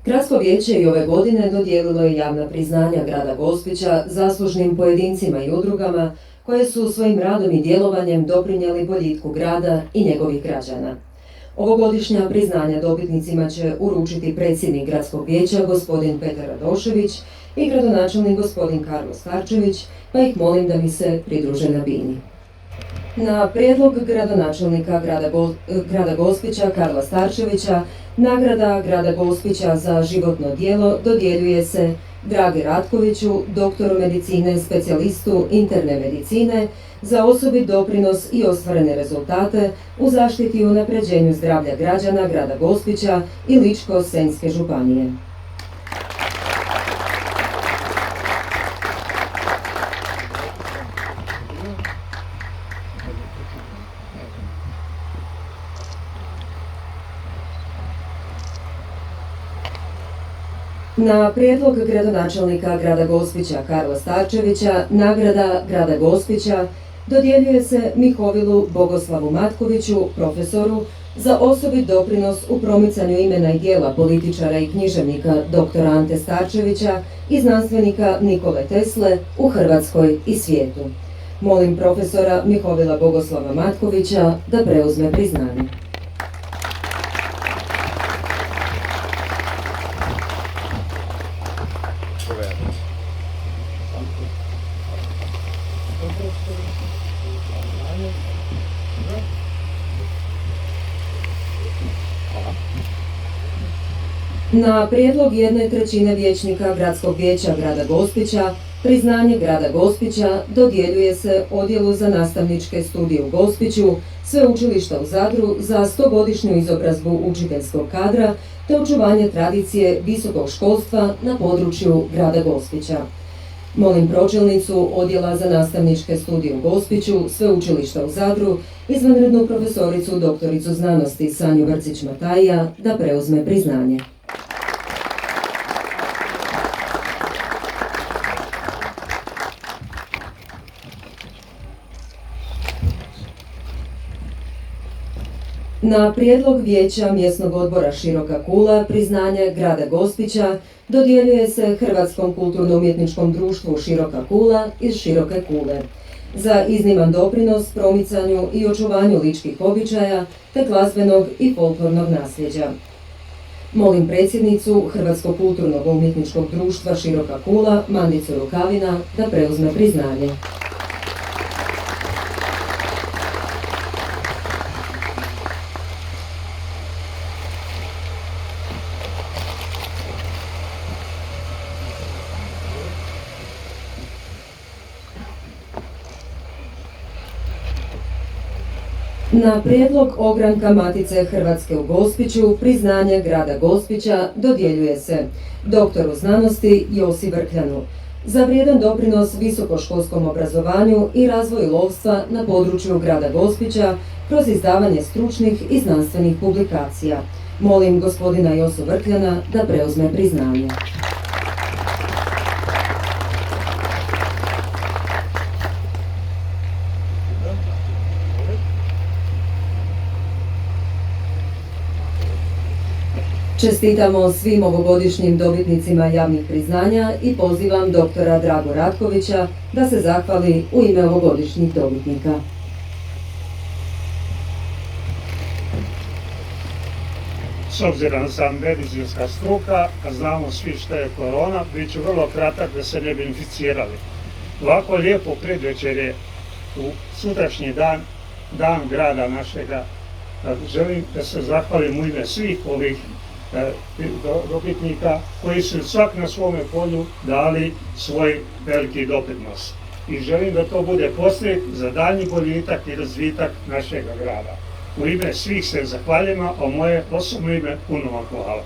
Gradsko vijeće i ove godine dodijelilo je javna priznanja grada Gospića zaslužnim pojedincima i udrugama koje su svojim radom i djelovanjem doprinijeli boljitku grada i njegovih građana. Ovogodišnja priznanja dobitnicima će uručiti predsjednik Gradskog vijeća gospodin Petar Radošević i gradonačelnik gospodin Karlo Starčević, pa ih molim da mi se pridruže na bini. Na prijedlog gradonačelnika grada Gospića Karla Starčevića, nagrada grada Gospića za životno djelo dodjeljuje se Dragi Ratkoviću, doktoru medicine, specijalistu interne medicine, za osobit doprinos i ostvarene rezultate u zaštiti i unapređenju zdravlja građana grada Gospića i Ličko-senjske županije. Na prijedlog gradonačelnika grada Gospića Karla Starčevića, nagrada grada Gospića dodjeljuje se Mihovilu Bogoslavu Matkoviću, profesoru, za osobit doprinos u promicanju imena i djela političara i književnika dr. Ante Starčevića i znanstvenika Nikole Tesle u Hrvatskoj i svijetu. Molim profesora Mihovila Bogoslava Matkovića da preuzme priznanje. Na prijedlog 1/3 vijećnika Gradskog vijeća grada Gospića, priznanje grada Gospića dodjeljuje se Odjelu za nastavničke studije u Gospiću, Sveučilišta u Zadru za 100-godišnju izobrazbu učiteljskog kadra te očuvanje tradicije visokog školstva na području grada Gospića. Molim pročelnicu Odjela za nastavničke studije u Gospiću, Sveučilišta u Zadru, izvanrednu profesoricu doktoricu znanosti Sanju Vrcić-Matajija da preuzme priznanje. Na prijedlog vijeća mjesnog odbora Široka Kula priznanje grada Gospića dodjeljuje se Hrvatskom kulturno-umjetničkom društvu Široka Kula iz Široke Kule za izniman doprinos promicanju i očuvanju ličkih običaja te glazbenog i folklornog nasljeđa. Molim predsjednicu Hrvatskog kulturno-umjetničkog društva Široka Kula Mandicu Rukavina da preuzme priznanje. Na prijedlog ogranka Matice Hrvatske u Gospiću priznanje grada Gospića dodjeljuje se doktoru znanosti Josi Vrkljanu za vrijedan doprinos visokoškolskom obrazovanju i razvoju lovstva na području grada Gospića kroz izdavanje stručnih i znanstvenih publikacija. Molim gospodina Josu Vrkljana da preuzme priznanje. Čestitamo svim ovogodišnjim dobitnicima javnih priznanja i pozivam doktora Dragu Ratkovića da se zahvali u ime ovogodišnjih dobitnika. S obzirom da sam medicinska struka, a znamo svi što je korona, bit ću vrlo kratak da se ne bi inficirali. Ovako lijepo predvečerje u sutrašnji dan, dan grada našega, želim da se zahvalim u ime svih ovih dobitnika koji su svak na svome polju dali svoj veliki doprinos. I želim da to bude poslije za daljnji boljitak i razvitak našeg grada. U ime svih se zahvaljujem, a u moje osobno ime puno vam hvala.